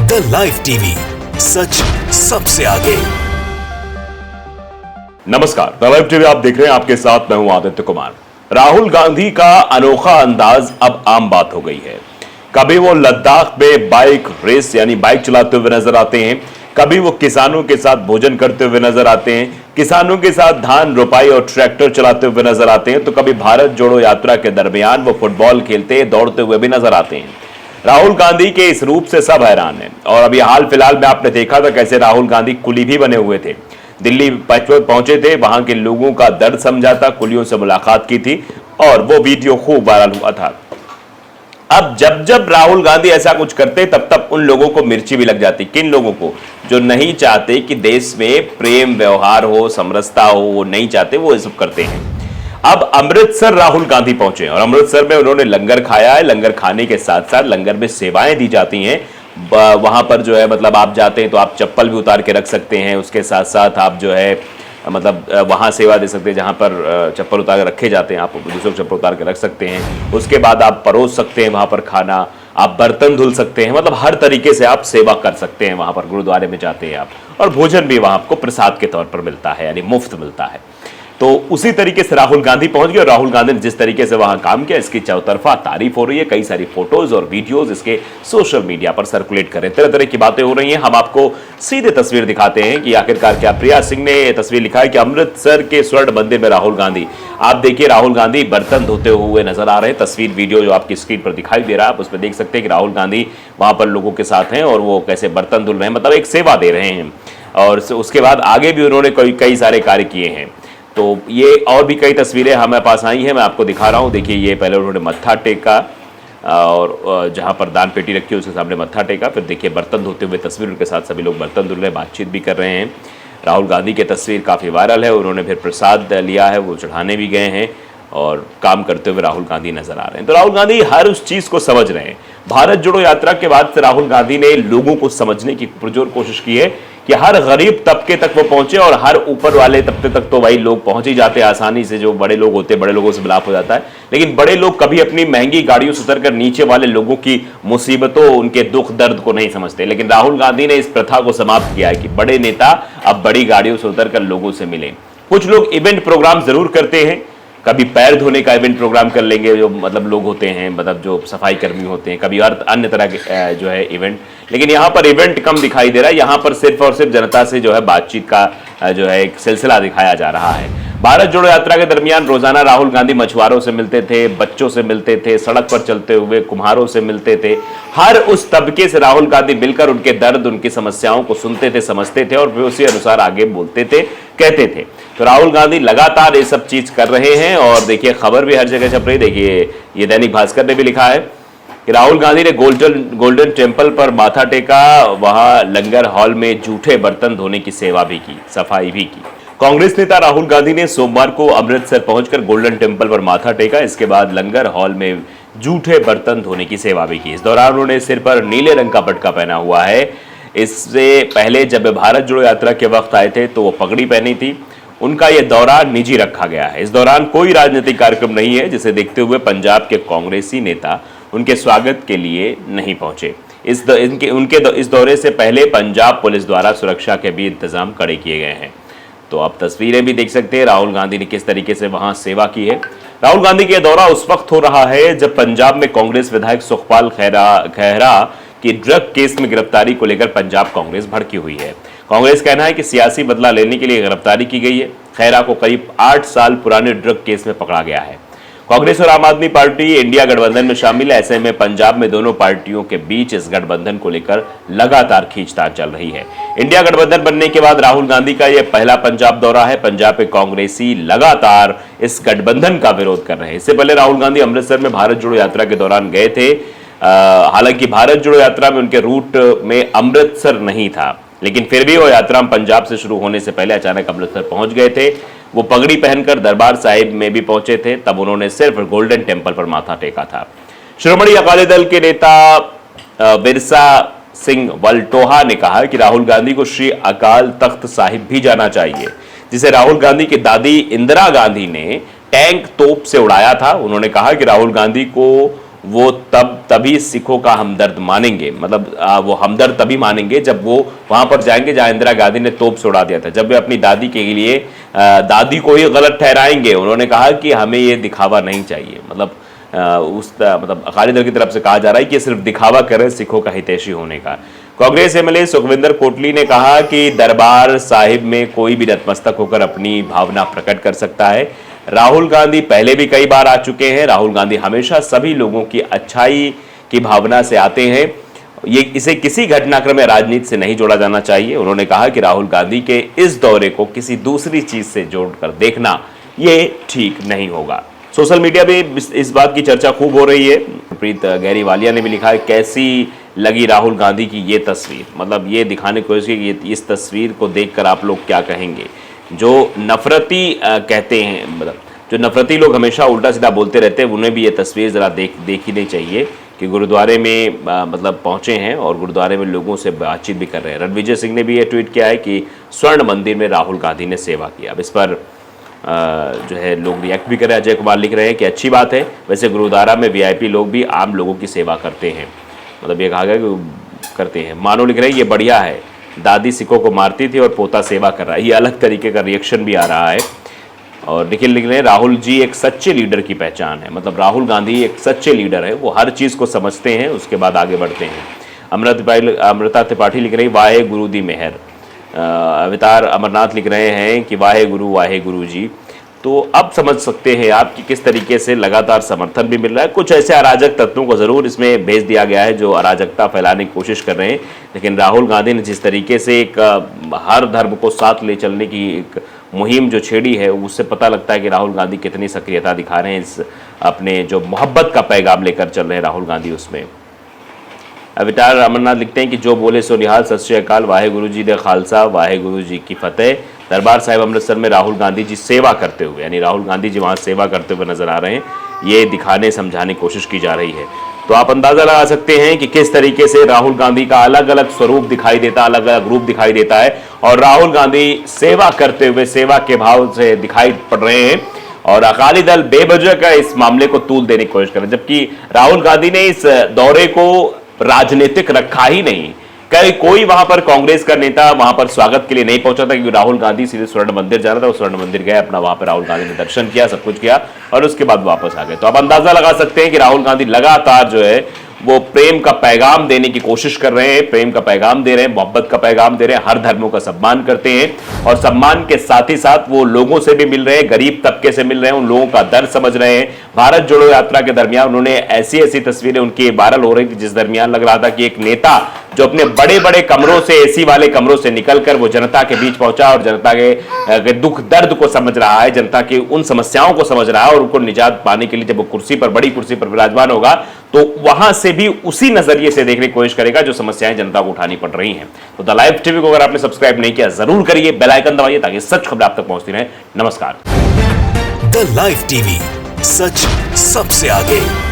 The live TV, सच सबसे आगे। नमस्कार, द लाइव टीवी आप देख रहे हैं, आपके साथ मैं हूं आदित्य कुमार। राहुल गांधी का अनोखा अंदाज अब आम बात हो गई है। कभी वो लद्दाख में बाइक रेस यानी बाइक चलाते हुए नजर आते हैं, कभी वो किसानों के साथ भोजन करते हुए नजर आते हैं, किसानों के साथ धान रोपाई और ट्रैक्टर चलाते हुए नजर आते हैं, तो कभी भारत जोड़ो यात्रा के दरमियान वो फुटबॉल खेलते दौड़ते हुए भी नजर आते हैं। राहुल गांधी के इस रूप से सब हैरान हैं। और अभी हाल फिलहाल में आपने देखा था कैसे राहुल गांधी कुली भी बने हुए थे, दिल्ली पहुंचे थे, वहां के लोगों का दर्द समझा था, कुलियों से मुलाकात की थी और वो वीडियो खूब वायरल हुआ था। अब जब जब राहुल गांधी ऐसा कुछ करते तब तब उन लोगों को मिर्ची भी लग जाती। किन लोगों को? जो नहीं चाहते कि देश में प्रेम व्यवहार हो, समरसता हो, वो नहीं चाहते, वो ये सब करते हैं। अब अमृतसर राहुल गांधी पहुंचे और अमृतसर में उन्होंने लंगर खाया है। लंगर खाने के साथ साथ लंगर में सेवाएं दी जाती हैं। वहां पर जो है मतलब आप जाते हैं तो आप चप्पल भी उतार के रख सकते हैं, उसके साथ साथ आप जो है मतलब वहां सेवा दे सकते हैं जहां पर चप्पल उतार के रखे जाते हैं, आप दूसरों को चप्पल उतार के रख सकते हैं। उसके बाद आप परोस सकते हैं वहां पर खाना, आप बर्तन धुल सकते हैं, मतलब हर तरीके से आप सेवा कर सकते हैं। वहां पर गुरुद्वारे में जाते हैं आप, और भोजन भी वहां आपको प्रसाद के तौर पर मिलता है, यानी मुफ्त मिलता है। तो उसी तरीके से राहुल गांधी पहुंच गए और राहुल गांधी ने जिस तरीके से वहां काम किया, इसकी चौतरफा तारीफ हो रही है। कई सारी फोटोज और वीडियोस इसके सोशल मीडिया पर सर्कुलेट कर रहे हैं, तरह तरह की बातें हो रही हैं। हम आपको सीधे तस्वीर दिखाते हैं कि आखिरकार क्या। प्रिया सिंह ने यह तस्वीर लिखा है कि अमृतसर के स्वर्ण मंदिर में राहुल गांधी। आप देखिए राहुल गांधी बर्तन धोते हुए नजर आ रहे हैं। तस्वीर वीडियो जो आपकी स्क्रीन पर दिखाई दे रहा है, आप उसमें देख सकते हैं कि राहुल गांधी वहां पर लोगों के साथ हैं और वो कैसे बर्तन धुल रहे हैं, मतलब एक सेवा दे रहे हैं। और उसके बाद आगे भी उन्होंने कई सारे कार्य किए हैं। तो ये और भी कई तस्वीरें हमारे पास आई हैं, मैं आपको दिखा रहा हूँ। देखिए ये पहले उन्होंने मत्था टेका और जहाँ पर दान पेटी रखी है उसके सामने मत्था टेका। फिर देखिए बर्तन धोते हुए तस्वीर, उनके साथ सभी लोग बर्तन धुल रहे हैं, बातचीत भी कर रहे हैं। राहुल गांधी की तस्वीर काफ़ी वायरल है। उन्होंने फिर प्रसाद लिया है, वो चढ़ाने भी गए हैं और काम करते हुए राहुल गांधी नजर आ रहे हैं। तो राहुल गांधी हर उस चीज़ को समझ रहे हैं। भारत जोड़ो यात्रा के बाद से राहुल गांधी ने लोगों को समझने की पुरजोर कोशिश की है कि हर गरीब तबके तक वो पहुंचे, और हर ऊपर वाले तबके तक तो भाई लोग पहुंच ही जाते हैं आसानी से। जो बड़े लोग होते हैं, बड़े लोगों से मिलाप हो जाता है, लेकिन बड़े लोग कभी अपनी महंगी गाड़ियों से उतरकर नीचे वाले लोगों की मुसीबतों, उनके दुख दर्द को नहीं समझते। लेकिन राहुल गांधी ने इस प्रथा को समाप्त किया है कि बड़े नेता अब बड़ी गाड़ियों से उतरकर लोगों से मिलें। कुछ लोग इवेंट प्रोग्राम जरूर करते हैं, कभी पैर धोने का इवेंट प्रोग्राम कर लेंगे, जो मतलब लोग होते हैं, मतलब जो सफाई कर्मी होते हैं, कभी अन्य तरह के जो है इवेंट। लेकिन यहाँ पर इवेंट कम दिखाई दे रहा है। यहाँ पर सिर्फ और सिर्फ जनता से जो है बातचीत का जो है एक सिलसिला दिखाया जा रहा है। भारत जोड़ो यात्रा के दरमियान रोजाना राहुल गांधी मछुआरों से मिलते थे, बच्चों से मिलते थे, सड़क पर चलते हुए कुम्हारों से मिलते थे। हर उस तबके से राहुल गांधी मिलकर उनके दर्द, उनकी समस्याओं को सुनते थे, समझते थे और फिर उसी अनुसार आगे बोलते थे, कहते थे। तो राहुल गांधी लगातार ये सब चीज कर रहे हैं। और देखिए खबर भी हर जगह छप रही। देखिए ये दैनिक भास्कर ने भी लिखा है कि राहुल गांधी ने गोल्डन टेम्पल पर माथा टेका, वहां लंगर हॉल में जूठे बर्तन धोने की सेवा भी की, सफाई भी की। कांग्रेस नेता राहुल गांधी ने सोमवार को अमृतसर पहुंचकर गोल्डन टेम्पल पर माथा टेका। इसके बाद लंगर हॉल में जूठे बर्तन धोने की सेवा भी की। इस दौरान उन्होंने सिर पर नीले रंग का पटका पहना हुआ है। इससे पहले जब भारत जोड़ो यात्रा के वक्त आए थे तो वो पगड़ी पहनी थी। उनका यह दौरा निजी रखा गया है। इस दौरान कोई राजनीतिक कार्यक्रम नहीं है, जिसे देखते हुए पंजाब के कांग्रेसी नेता उनके स्वागत के लिए नहीं पहुंचे। इस दौरे से पहले पंजाब पुलिस द्वारा सुरक्षा के भी इंतजाम कड़े किए गए हैं। तो आप तस्वीरें भी देख सकते हैं राहुल गांधी ने किस तरीके से वहां सेवा की है। राहुल गांधी का दौरा उस वक्त हो रहा है जब पंजाब में कांग्रेस विधायक सुखपाल खैहरा की ड्रग केस में गिरफ्तारी को लेकर पंजाब कांग्रेस भड़की हुई है। कांग्रेस कहना है कि सियासी बदला लेने के लिए गिरफ्तारी की गई है। खैहरा को करीब 8 साल पुराने ड्रग केस में पकड़ा गया है। कांग्रेस और आम आदमी पार्टी इंडिया गठबंधन में शामिल है। ऐसे में पंजाब में दोनों पार्टियों के बीच इस गठबंधन को लेकर लगातार खींचतान चल रही है। इंडिया गठबंधन बनने के बाद राहुल गांधी का यह पहला पंजाब दौरा है। पंजाब के कांग्रेसी लगातार इस गठबंधन का विरोध कर रहे हैं। इससे पहले राहुल गांधी अमृतसर में भारत जोड़ो यात्रा के दौरान गए थे। हालांकि भारत जोड़ो यात्रा में उनके रूट में अमृतसर नहीं था, लेकिन फिर भी वो यात्रा पंजाब से शुरू होने से पहले अचानक अमृतसर पहुंच गए थे। वो पगड़ी पहनकर दरबार साहिब में भी पहुंचे थे, तब उन्होंने सिर्फ गोल्डन टेम्पल पर माथा टेका था। श्रोमणी अकाली दल के नेता बिरसा सिंह वल्टोहा ने कहा कि राहुल गांधी को श्री अकाल तख्त साहिब भी जाना चाहिए, जिसे राहुल गांधी की दादी इंदिरा गांधी ने टैंक तोप से उड़ाया था। उन्होंने कहा कि राहुल गांधी को वो तभी सिखों का हमदर्द मानेंगे, मतलब वो हमदर्द तभी मानेंगे जब वो वहां पर जाएंगे जहां इंदिरा गांधी ने तोप छोड़ा दिया था, जब वे अपनी दादी के लिए दादी को ही गलत ठहराएंगे। उन्होंने कहा कि हमें ये दिखावा नहीं चाहिए, मतलब मतलब अकाली दल की तरफ से कहा जा रहा है कि सिर्फ दिखावा करें सिखों का हितैषी होने का। कांग्रेस एमएलए सुखविंदर कोटली ने कहा कि दरबार साहिब में कोई भी नतमस्तक होकर अपनी भावना प्रकट कर सकता है। राहुल गांधी पहले भी कई बार आ चुके हैं। राहुल गांधी हमेशा सभी लोगों की अच्छाई की भावना से आते हैं। इसे किसी घटनाक्रम या राजनीति से नहीं जोड़ा जाना चाहिए। उन्होंने कहा कि राहुल गांधी के इस दौरे को किसी दूसरी चीज से जोड़कर देखना ये ठीक नहीं होगा। सोशल मीडिया पे इस बात की चर्चा खूब हो रही है। प्रीत गहरी वालिया ने भी लिखा है, कैसी लगी राहुल गांधी की ये तस्वीर, मतलब ये दिखाने की कोशिश की कि इस तस्वीर को देखकर आप लोग क्या कहेंगे। जो नफरती कहते हैं, मतलब जो नफरती लोग हमेशा उल्टा सीधा बोलते रहते हैं, उन्हें भी ये तस्वीर ज़रा देखनी चाहिए कि गुरुद्वारे में मतलब पहुंचे हैं और गुरुद्वारे में लोगों से बातचीत भी कर रहे हैं। रणविजय सिंह ने भी ये ट्वीट किया है कि स्वर्ण मंदिर में राहुल गांधी ने सेवा की। अब इस पर जो है लोग रिएक्ट भी कर रहे हैं। अजय कुमार लिख रहे हैं कि अच्छी बात है, वैसे गुरुद्वारा में वीआईपी लोग भी आम लोगों की सेवा करते हैं, मतलब ये कहा गया कि करते हैं। मानो लिख रहे हैं ये बढ़िया है, दादी सिखों को मारती थी और पोता सेवा कर रहा है। ये अलग तरीके का रिएक्शन भी आ रहा है। और निखिल लिख रहे हैं राहुल जी एक सच्चे लीडर की पहचान है, मतलब राहुल गांधी एक सच्चे लीडर है, वो हर चीज़ को समझते हैं, उसके बाद आगे बढ़ते हैं। अमृता त्रिपाठी लिख रही वाहे गुरु दी मेहर। अवतार अमरनाथ लिख रहे हैं कि वाहे गुरु जी। तो अब समझ सकते हैं आप कि किस तरीके से लगातार समर्थन भी मिल रहा है। कुछ ऐसे अराजक तत्वों को ज़रूर इसमें भेज दिया गया है जो अराजकता फैलाने की कोशिश कर रहे हैं, लेकिन राहुल गांधी ने जिस तरीके से एक हर धर्म को साथ ले चलने की एक मुहिम जो छेड़ी है, उससे पता लगता है कि राहुल गांधी कितनी सक्रियता दिखा रहे हैं इस अपने जो मोहब्बत का पैगाम लेकर चल रहे हैं राहुल गांधी उसमें। अवतार अमरनाथ लिखते हैं कि जो बोले सो निहाल, सत श्री अकाल, वाहे गुरु जी दे खालसा, वाहे गुरु जी की फतेह। दरबार साहिब अमृतसर में राहुल गांधी जी सेवा करते हुए, यानी राहुल गांधी जी वहाँ सेवा करते हुए नजर आ रहे हैं, ये दिखाने समझाने की कोशिश की जा रही है। तो आप अंदाजा लगा सकते हैं कि किस तरीके से राहुल गांधी का अलग अलग स्वरूप दिखाई देता, अलग अलग रूप दिखाई देता है, और राहुल गांधी सेवा करते हुए सेवा के भाव से दिखाई पड़ रहे हैं, और अकाली दल बेवजह का इस मामले को तूल देने की कोशिश कर रहे हैं। जबकि राहुल गांधी ने इस दौरे को राजनीतिक रखा ही नहीं। कोई वहां पर कांग्रेस का नेता वहां पर स्वागत के लिए नहीं पहुंचा था, क्योंकि राहुल गांधी सीधे स्वर्ण मंदिर जाना था। वो स्वर्ण मंदिर गए, अपना वहां पर राहुल गांधी ने दर्शन किया, सब कुछ किया, और उसके बाद वापस आ गए। तो आप अंदाजा लगा सकते हैं कि राहुल गांधी लगातार जो है वो प्रेम का पैगाम देने की कोशिश कर रहे हैं, प्रेम का पैगाम दे रहे हैं, मोहब्बत का पैगाम दे रहे हैं, हर धर्मों का सम्मान करते हैं, और सम्मान के साथ ही साथ वो लोगों से भी मिल रहे हैं, गरीब तबके से मिल रहे हैं, उन लोगों का दर्द समझ रहे हैं। भारत जोड़ो यात्रा के दरमियान उन्होंने ऐसी ऐसी तस्वीरें उनकी वायरल हो रही थी, जिस दरमियान लग रहा था कि एक नेता जो अपने बड़े बड़े कमरों से, एसी वाले कमरों से निकलकर वो जनता के बीच पहुंचा और जनता के दुख दर्द को समझ रहा है, जनता की उन समस्याओं को समझ रहा है, और उनको निजात पाने के लिए जब वो कुर्सी पर, बड़ी कुर्सी पर विराजमान होगा, तो वहां से भी उसी नजरिए से देखने की कोशिश करेगा जो समस्याएं जनता को उठानी पड़ रही हैं। तो द लाइव टीवी को अगर आपने सब्सक्राइब नहीं किया, जरूर करिए, बेल आइकन दबाइए ताकि सच खबर आप तक पहुंचती रहे। नमस्कार। द लाइव टीवी, सच सबसे आगे।